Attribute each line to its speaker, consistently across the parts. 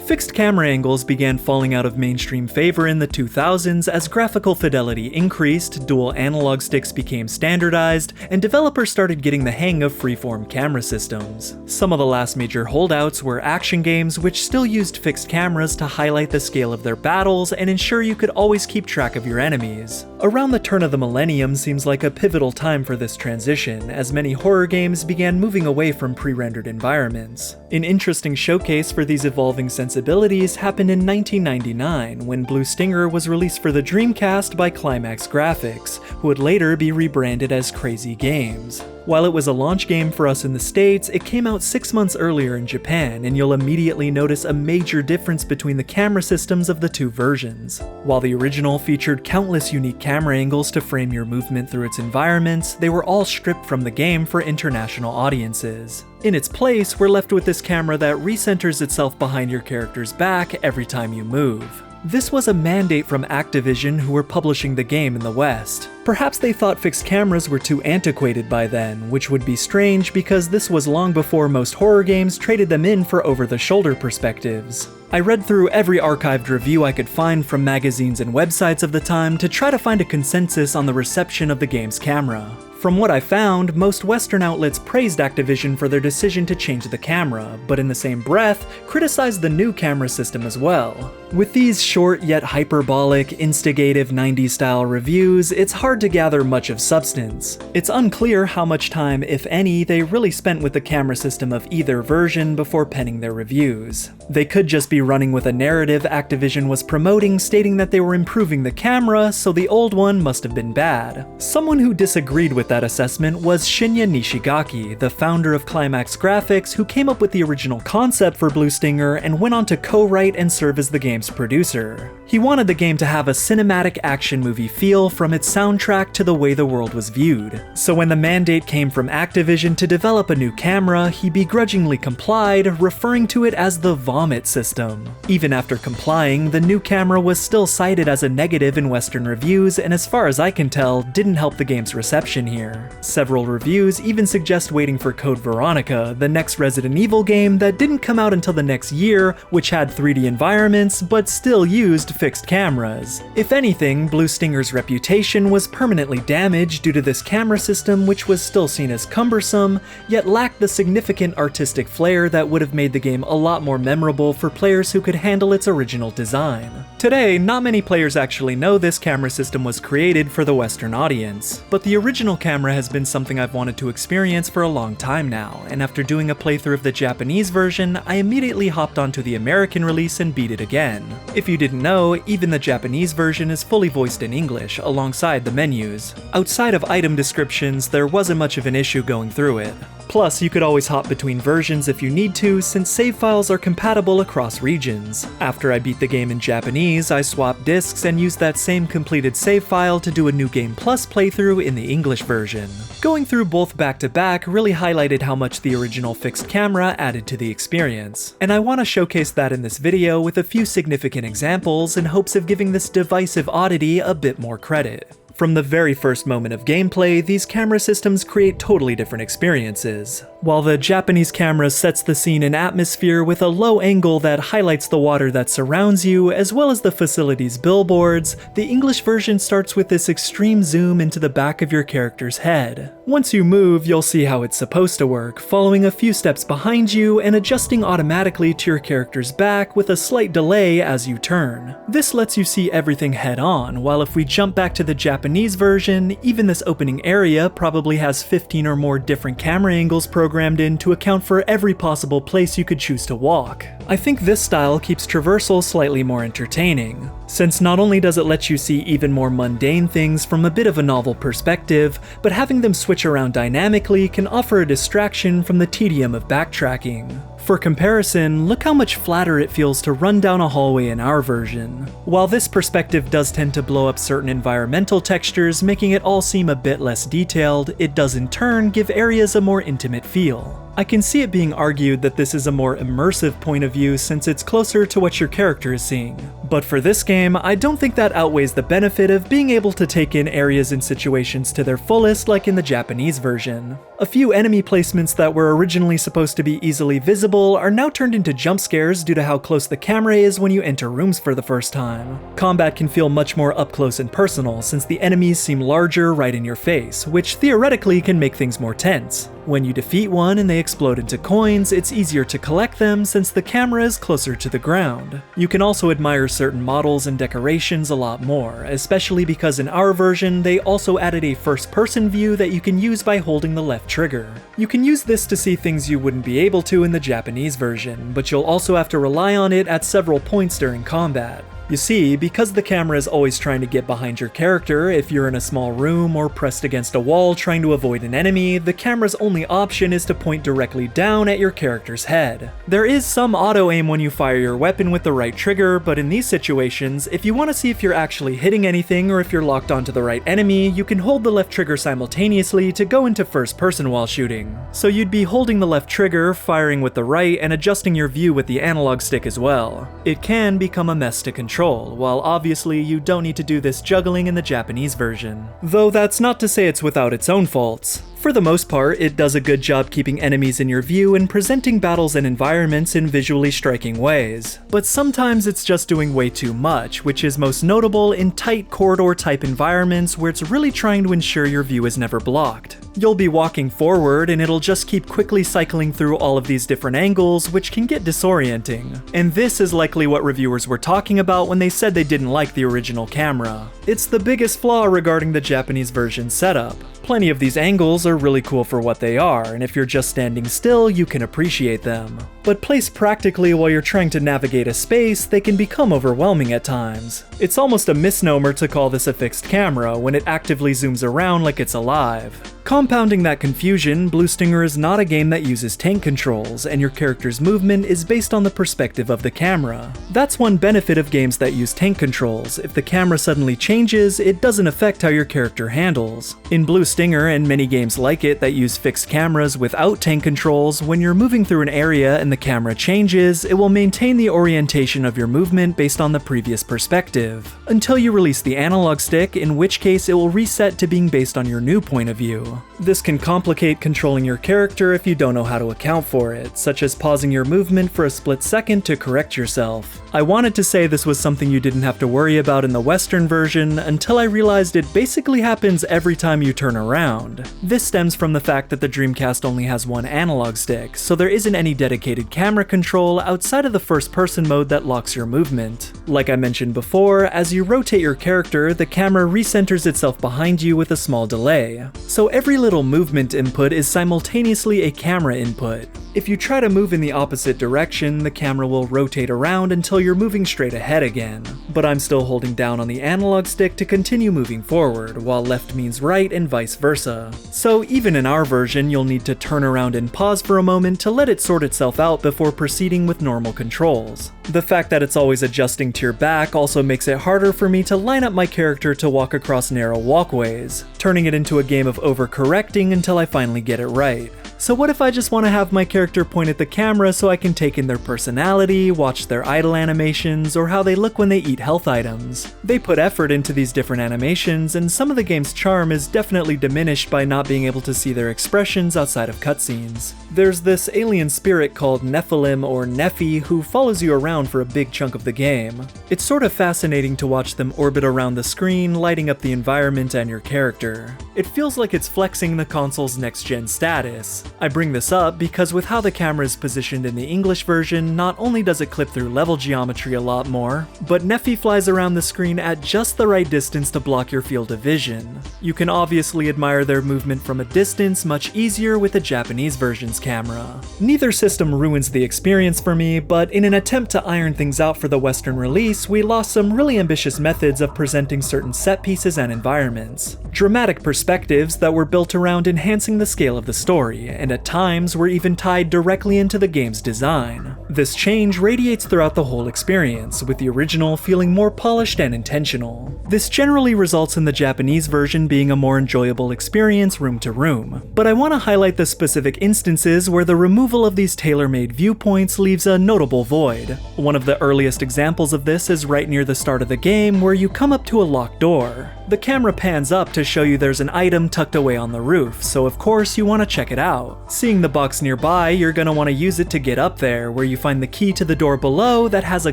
Speaker 1: Fixed camera angles began falling out of mainstream favor in the 2000s as graphical fidelity increased, dual analog sticks became standardized, and developers started getting the hang of freeform camera systems. Some of the last major holdouts were action games, which still used fixed cameras to highlight the scale of their battles and ensure you could always keep track of your enemies. Around the turn of the millennium seems like a pivotal time for this transition, as many horror games began moving away from pre-rendered environments. An interesting showcase for these evolving sensibilities happened in 1999 when Blue Stinger was released for the Dreamcast by Climax Graphics, who would later be rebranded as Crazy Games. While it was a launch game for us in the States, it came out 6 months earlier in Japan, and you'll immediately notice a major difference between the camera systems of the two versions. While the original featured countless unique camera angles to frame your movement through its environments, they were all stripped from the game for international audiences. In its place, we're left with this camera that recenters itself behind your character's back every time you move. This was a mandate from Activision, who were publishing the game in the West. Perhaps they thought fixed cameras were too antiquated by then, which would be strange because this was long before most horror games traded them in for over-the-shoulder perspectives. I read through every archived review I could find from magazines and websites of the time to try to find a consensus on the reception of the game's camera. From what I found, most Western outlets praised Activision for their decision to change the camera, but in the same breath, criticized the new camera system as well. With these short yet hyperbolic, instigative 90s style reviews, it's hard to gather much of substance. It's unclear how much time, if any, they really spent with the camera system of either version before penning their reviews. They could just be running with a narrative Activision was promoting, stating that they were improving the camera, so the old one must have been bad. Someone who disagreed with that assessment was Shinya Nishigaki, the founder of Climax Graphics, who came up with the original concept for Blue Stinger and went on to co-write and serve as the game's producer. He wanted the game to have a cinematic action movie feel from its soundtrack to the way the world was viewed. So when the mandate came from Activision to develop a new camera, he begrudgingly complied, referring to it as the Vomit system. Even after complying, the new camera was still cited as a negative in Western reviews, and as far as I can tell, didn't help the game's reception here. Several reviews even suggest waiting for Code Veronica, the next Resident Evil game that didn't come out until the next year, which had 3D environments, but still used fixed cameras. If anything, Blue Stinger's reputation was permanently damaged due to this camera system, which was still seen as cumbersome, yet lacked the significant artistic flair that would have made the game a lot more memorable for players who could handle its original design. Today, not many players actually know this camera system was created for the Western audience, but the original camera has been something I've wanted to experience for a long time now, and after doing a playthrough of the Japanese version, I immediately hopped onto the American release and beat it again. If you didn't know, even the Japanese version is fully voiced in English, alongside the menus. Outside of item descriptions, there wasn't much of an issue going through it. Plus, you could always hop between versions if you need to, since save files are compatible across regions. After I beat the game in Japanese, I swapped discs and used that same completed save file to do a New Game Plus playthrough in the English version. Going through both back to back really highlighted how much the original fixed camera added to the experience. And I want to showcase that in this video with a few significant examples in hopes of giving this divisive oddity a bit more credit. From the very first moment of gameplay, these camera systems create totally different experiences. While the Japanese camera sets the scene and atmosphere with a low angle that highlights the water that surrounds you, as well as the facility's billboards, the English version starts with this extreme zoom into the back of your character's head. Once you move, you'll see how it's supposed to work, following a few steps behind you and adjusting automatically to your character's back with a slight delay as you turn. This lets you see everything head on, while if we jump back to the Japanese version, even this opening area probably has 15 or more different camera angles programmed in to account for every possible place you could choose to walk. I think this style keeps traversal slightly more entertaining, since not only does it let you see even more mundane things from a bit of a novel perspective, but having them switch around dynamically can offer a distraction from the tedium of backtracking. For comparison, look how much flatter it feels to run down a hallway in our version. While this perspective does tend to blow up certain environmental textures, making it all seem a bit less detailed, it does in turn give areas a more intimate feel. I can see it being argued that this is a more immersive point of view since it's closer to what your character is seeing. But for this game, I don't think that outweighs the benefit of being able to take in areas and situations to their fullest like in the Japanese version. A few enemy placements that were originally supposed to be easily visible are now turned into jump scares due to how close the camera is when you enter rooms for the first time. Combat can feel much more up close and personal since the enemies seem larger right in your face, which theoretically can make things more tense. When you defeat one and they explode into coins, it's easier to collect them since the camera is closer to the ground. You can also admire certain models and decorations a lot more, especially because in our version, they also added a first-person view that you can use by holding the left trigger. You can use this to see things you wouldn't be able to in the Japanese version, but you'll also have to rely on it at several points during combat. You see, because the camera is always trying to get behind your character if you're in a small room or pressed against a wall trying to avoid an enemy, the camera's only option is to point directly down at your character's head. There is some auto-aim when you fire your weapon with the right trigger, but in these situations, if you want to see if you're actually hitting anything or if you're locked onto the right enemy, you can hold the left trigger simultaneously to go into first person while shooting. So you'd be holding the left trigger, firing with the right, and adjusting your view with the analog stick as well. It can become a mess to control, while obviously you don't need to do this juggling in the Japanese version. Though that's not to say it's without its own faults. For the most part, it does a good job keeping enemies in your view and presenting battles and environments in visually striking ways. But sometimes it's just doing way too much, which is most notable in tight corridor-type environments where it's really trying to ensure your view is never blocked. You'll be walking forward and it'll just keep quickly cycling through all of these different angles, which can get disorienting. And this is likely what reviewers were talking about when they said they didn't like the original camera. It's the biggest flaw regarding the Japanese version setup. Plenty of these angles are really cool for what they are, and if you're just standing still, you can appreciate them. But placed practically while you're trying to navigate a space, they can become overwhelming at times. It's almost a misnomer to call this a fixed camera when it actively zooms around like it's alive. Compounding that confusion, Blue Stinger is not a game that uses tank controls, and your character's movement is based on the perspective of the camera. That's one benefit of games that use tank controls. If the camera suddenly changes, it doesn't affect how your character handles. In Blue Stinger and many games like it that use fixed cameras without tank controls, when you're moving through an area and the camera changes, it will maintain the orientation of your movement based on the previous perspective, until you release the analog stick, in which case it will reset to being based on your new point of view. This can complicate controlling your character if you don't know how to account for it, such as pausing your movement for a split second to correct yourself. I wanted to say this was something you didn't have to worry about in the Western version until I realized it basically happens every time you turn around. This stems from the fact that the Dreamcast only has one analog stick, so there isn't any dedicated camera control outside of the first-person mode that locks your movement. Like I mentioned before, as you rotate your character, the camera recenters itself behind you with a small delay. So every little movement input is simultaneously a camera input. If you try to move in the opposite direction, the camera will rotate around until you're moving straight ahead again. But I'm still holding down on the analog stick to continue moving forward, while left means right and vice versa. So even in our version, you'll need to turn around and pause for a moment to let it sort itself out before proceeding with normal controls. The fact that it's always adjusting to your back also makes it harder for me to line up my character to walk across narrow walkways, turning it into a game of overcorrecting until I finally get it right. So what if I just want to have my character point at the camera so I can take in their personality, watch their idle animations, or how they look when they eat health items? They put effort into these different animations, and some of the game's charm is definitely diminished by not being able to see their expressions outside of cutscenes. There's this alien spirit called Nephilim or Nephi who follows you around for a big chunk of the game. It's sort of fascinating to watch them orbit around the screen, lighting up the environment and your character. It feels like it's flexing the console's next-gen status. I bring this up because with how the camera is positioned in the English version, not only does it clip through level geometry a lot more, but Nephi flies around the screen at just the right distance to block your field of vision. You can obviously admire their movement from a distance much easier with the Japanese version's camera. Neither system ruins the experience for me, but in an attempt to iron things out for the Western release, we lost some really ambitious methods of presenting certain set pieces and environments. Dramatic perspectives that were built around enhancing the scale of the story, and at times were even tied directly into the game's design. This change radiates throughout the whole experience, with the original feeling more polished and intentional. This generally results in the Japanese version being a more enjoyable experience room to room, but I want to highlight the specific instances where the removal of these tailor-made viewpoints leaves a notable void. One of the earliest examples of this is right near the start of the game, where you come up to a locked door. The camera pans up to show you there's an item tucked away on the roof, so of course you want to check it out. Seeing the box nearby, you're going to want to use it to get up there, where you find the key to the door below that has a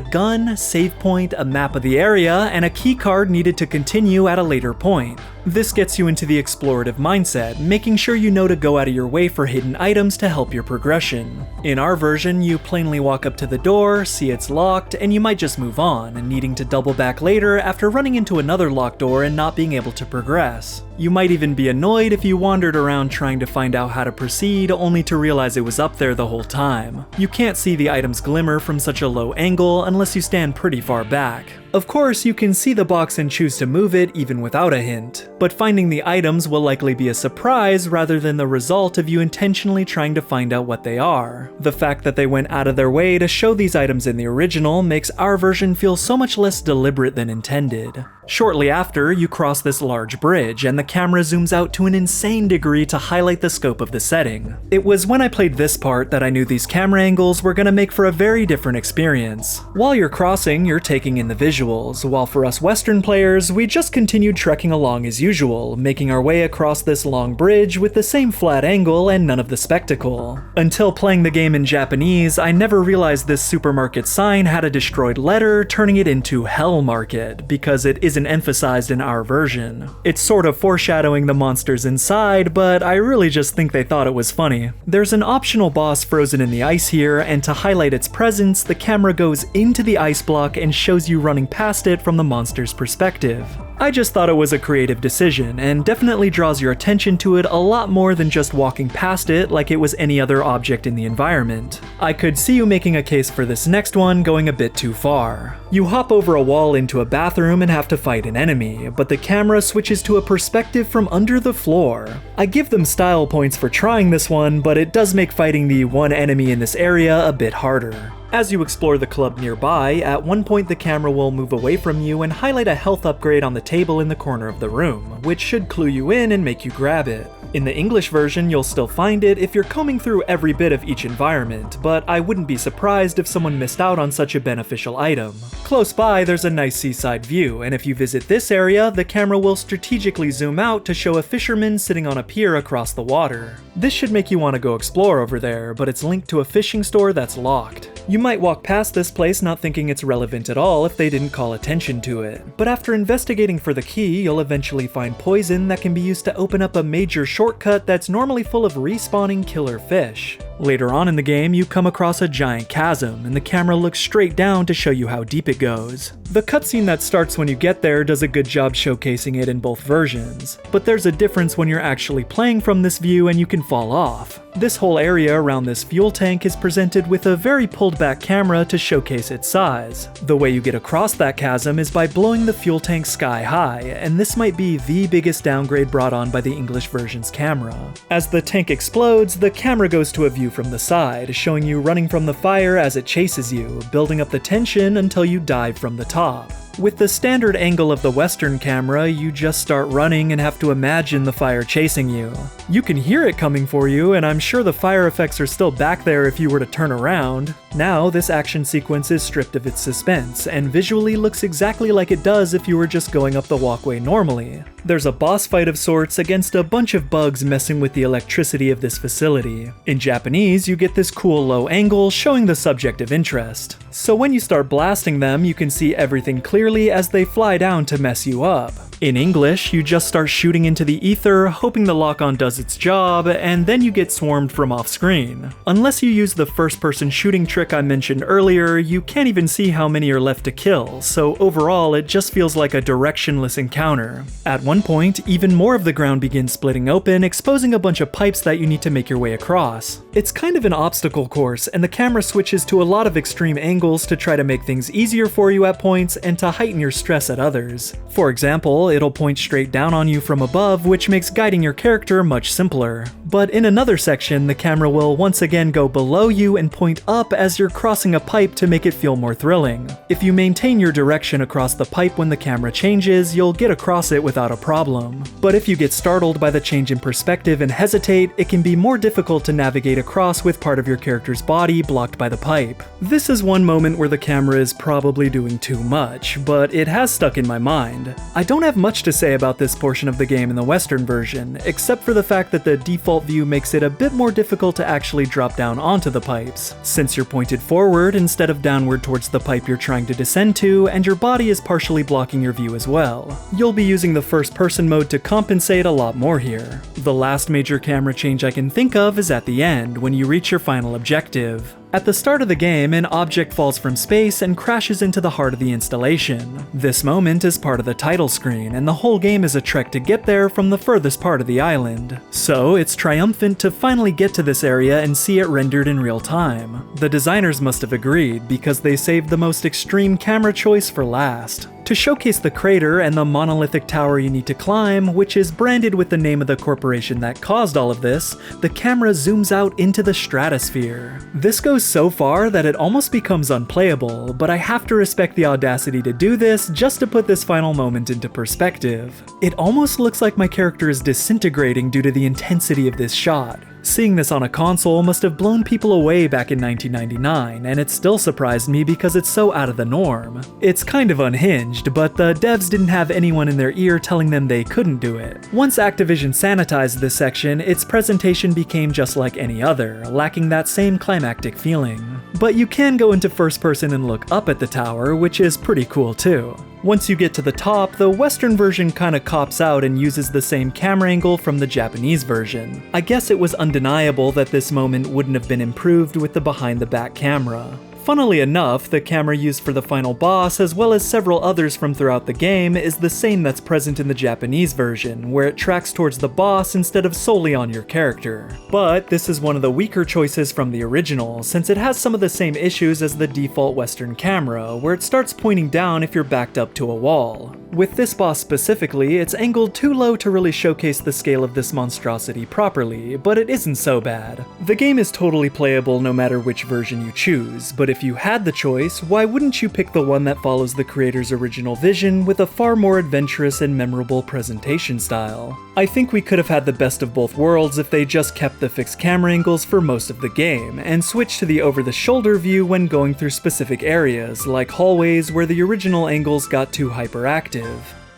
Speaker 1: gun, save point, a map of the area, and a key card needed to continue at a later point. This gets you into the explorative mindset, making sure you know to go out of your way for hidden items to help your progression. In our version, you plainly walk up to the door, see it's locked, and you might just move on, needing to double back later after running into another locked door and not being able to progress. You might even be annoyed if you wandered around trying to find out how to proceed, only to realize it was up there the whole time. You can't see the item's glimmer from such a low angle unless you stand pretty far back. Of course, you can see the box and choose to move it even without a hint, but finding the items will likely be a surprise rather than the result of you intentionally trying to find out what they are. The fact that they went out of their way to show these items in the original makes our version feel so much less deliberate than intended. Shortly after, you cross this large bridge, and the camera zooms out to an insane degree to highlight the scope of the setting. It was when I played this part that I knew these camera angles were gonna make for a very different experience. While you're crossing, you're taking in the visuals, while for us Western players, we just continued trekking along as usual, making our way across this long bridge with the same flat angle and none of the spectacle. Until playing the game in Japanese, I never realized this supermarket sign had a destroyed letter, turning it into Hell Market, because it isn't emphasized in our version. It's sort of foreshadowing the monsters inside, but I really just think they thought it was funny. There's an optional boss frozen in the ice here, and to highlight its presence, the camera goes into the ice block and shows you running past it from the monster's perspective. I just thought it was a creative decision, and definitely draws your attention to it a lot more than just walking past it like it was any other object in the environment. I could see you making a case for this next one going a bit too far. You hop over a wall into a bathroom and have to fight an enemy, but the camera switches to a perspective from under the floor. I give them style points for trying this one, but it does make fighting the one enemy in this area a bit harder. As you explore the club nearby, at one point the camera will move away from you and highlight a health upgrade on the table in the corner of the room, which should clue you in and make you grab it. In the English version, you'll still find it if you're combing through every bit of each environment, but I wouldn't be surprised if someone missed out on such a beneficial item. Close by, there's a nice seaside view, and if you visit this area, the camera will strategically zoom out to show a fisherman sitting on a pier across the water. This should make you want to go explore over there, but it's linked to a fishing store that's locked. You might walk past this place not thinking it's relevant at all if they didn't call attention to it, but after investigating for the key, you'll eventually find poison that can be used to open up a major shortcut that's normally full of respawning killer fish. Later on in the game, you come across a giant chasm, and the camera looks straight down to show you how deep it goes. The cutscene that starts when you get there does a good job showcasing it in both versions, but there's a difference when you're actually playing from this view and you can fall off. This whole area around this fuel tank is presented with a very pulled back camera to showcase its size. The way you get across that chasm is by blowing the fuel tank sky high, and this might be the biggest downgrade brought on by the English version's camera. As the tank explodes, the camera goes to a view from the side, showing you running from the fire as it chases you, building up the tension until you dive from the top. With the standard angle of the Western camera, you just start running and have to imagine the fire chasing you. You can hear it coming for you, and I'm sure the fire effects are still back there if you were to turn around. Now, this action sequence is stripped of its suspense, and visually looks exactly like it does if you were just going up the walkway normally. There's a boss fight of sorts against a bunch of bugs messing with the electricity of this facility. In Japanese, you get this cool low angle showing the subject of interest. So when you start blasting them, you can see everything clearly as they fly down to mess you up. In English, you just start shooting into the ether, hoping the lock-on does its job, and then you get swarmed from off-screen. Unless you use the first-person shooting trick I mentioned earlier, you can't even see how many are left to kill, so overall it just feels like a directionless encounter. At one point, even more of the ground begins splitting open, exposing a bunch of pipes that you need to make your way across. It's kind of an obstacle course, and the camera switches to a lot of extreme angles to try to make things easier for you at points and to heighten your stress at others. For example, it'll point straight down on you from above, which makes guiding your character much simpler. But in another section, the camera will once again go below you and point up as you're crossing a pipe to make it feel more thrilling. If you maintain your direction across the pipe when the camera changes, you'll get across it without a problem. But if you get startled by the change in perspective and hesitate, it can be more difficult to navigate across with part of your character's body blocked by the pipe. This is one moment where the camera is probably doing too much, but it has stuck in my mind. I don't have much to say about this portion of the game in the Western version, except for the fact that the default view makes it a bit more difficult to actually drop down onto the pipes, since you're pointed forward instead of downward towards the pipe you're trying to descend to, and your body is partially blocking your view as well. You'll be using the first-person mode to compensate a lot more here. The last major camera change I can think of is at the end, when you reach your final objective. At the start of the game, an object falls from space and crashes into the heart of the installation. This moment is part of the title screen, and the whole game is a trek to get there from the furthest part of the island. So it's triumphant to finally get to this area and see it rendered in real time. The designers must have agreed, because they saved the most extreme camera choice for last. To showcase the crater and the monolithic tower you need to climb, which is branded with the name of the corporation that caused all of this, the camera zooms out into the stratosphere. This goes so far that it almost becomes unplayable, but I have to respect the audacity to do this just to put this final moment into perspective. It almost looks like my character is disintegrating due to the intensity of this shot. Seeing this on a console must have blown people away back in 1999, and it still surprised me because it's so out of the norm. It's kind of unhinged, but the devs didn't have anyone in their ear telling them they couldn't do it. Once Activision sanitized this section, its presentation became just like any other, lacking that same climactic feeling. But you can go into first person and look up at the tower, which is pretty cool too. Once you get to the top, the Western version kinda cops out and uses the same camera angle from the Japanese version. I guess it was undeniable that this moment wouldn't have been improved with the behind-the-back camera. Funnily enough, the camera used for the final boss, as well as several others from throughout the game, is the same that's present in the Japanese version, where it tracks towards the boss instead of solely on your character. But this is one of the weaker choices from the original, since it has some of the same issues as the default Western camera, where it starts pointing down if you're backed up to a wall. With this boss specifically, it's angled too low to really showcase the scale of this monstrosity properly, but it isn't so bad. The game is totally playable no matter which version you choose, but if you had the choice, why wouldn't you pick the one that follows the creator's original vision with a far more adventurous and memorable presentation style? I think we could have had the best of both worlds if they just kept the fixed camera angles for most of the game, and switched to the over-the-shoulder view when going through specific areas, like hallways where the original angles got too hyperactive.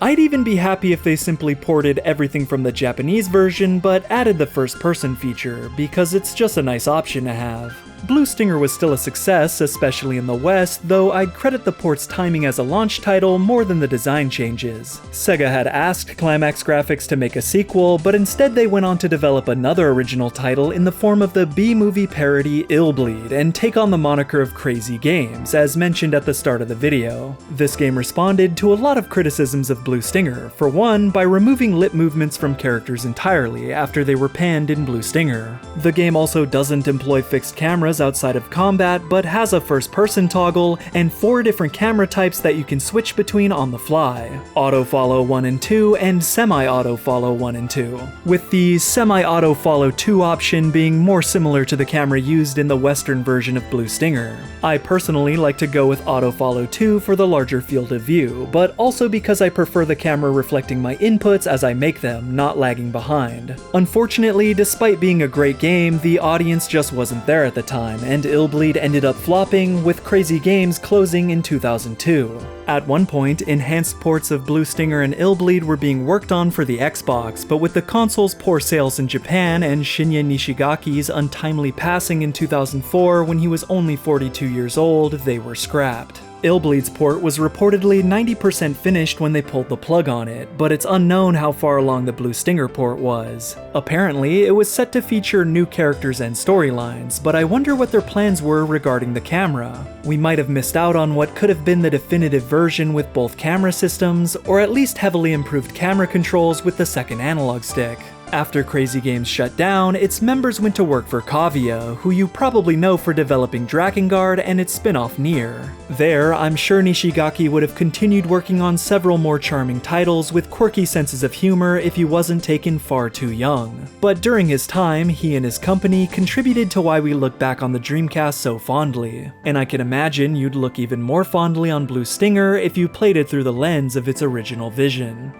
Speaker 1: I'd even be happy if they simply ported everything from the Japanese version but added the first-person feature, because it's just a nice option to have. Blue Stinger was still a success, especially in the West, though I'd credit the port's timing as a launch title more than the design changes. Sega had asked Climax Graphics to make a sequel, but instead they went on to develop another original title in the form of the B-movie parody Illbleed, and take on the moniker of Crazy Games, as mentioned at the start of the video. This game responded to a lot of criticisms of Blue Stinger, for one, by removing lip movements from characters entirely after they were panned in Blue Stinger. The game also doesn't employ fixed cameras outside of combat, but has a first-person toggle and 4 different camera types that you can switch between on the fly: Auto-Follow 1 and 2 and Semi-Auto-Follow 1 and 2, with the Semi-Auto-Follow 2 option being more similar to the camera used in the Western version of Blue Stinger. I personally like to go with Auto-Follow 2 for the larger field of view, but also because I prefer the camera reflecting my inputs as I make them, not lagging behind. Unfortunately, despite being a great game, the audience just wasn't there at the time, and Illbleed ended up flopping, with Crazy Games closing in 2002. At one point, enhanced ports of Blue Stinger and Illbleed were being worked on for the Xbox, but with the console's poor sales in Japan and Shinya Nishigaki's untimely passing in 2004 when he was only 42 years old, they were scrapped. Illbleed's port was reportedly 90% finished when they pulled the plug on it, but it's unknown how far along the Blue Stinger port was. Apparently, it was set to feature new characters and storylines, but I wonder what their plans were regarding the camera. We might have missed out on what could have been the definitive version with both camera systems, or at least heavily improved camera controls with the second analog stick. After Crazy Games shut down, its members went to work for Kavia, who you probably know for developing Drakengard and its spin-off Nier. There, I'm sure Nishigaki would have continued working on several more charming titles with quirky senses of humor if he wasn't taken far too young. But during his time, he and his company contributed to why we look back on the Dreamcast so fondly. And I can imagine you'd look even more fondly on Blue Stinger if you played it through the lens of its original vision.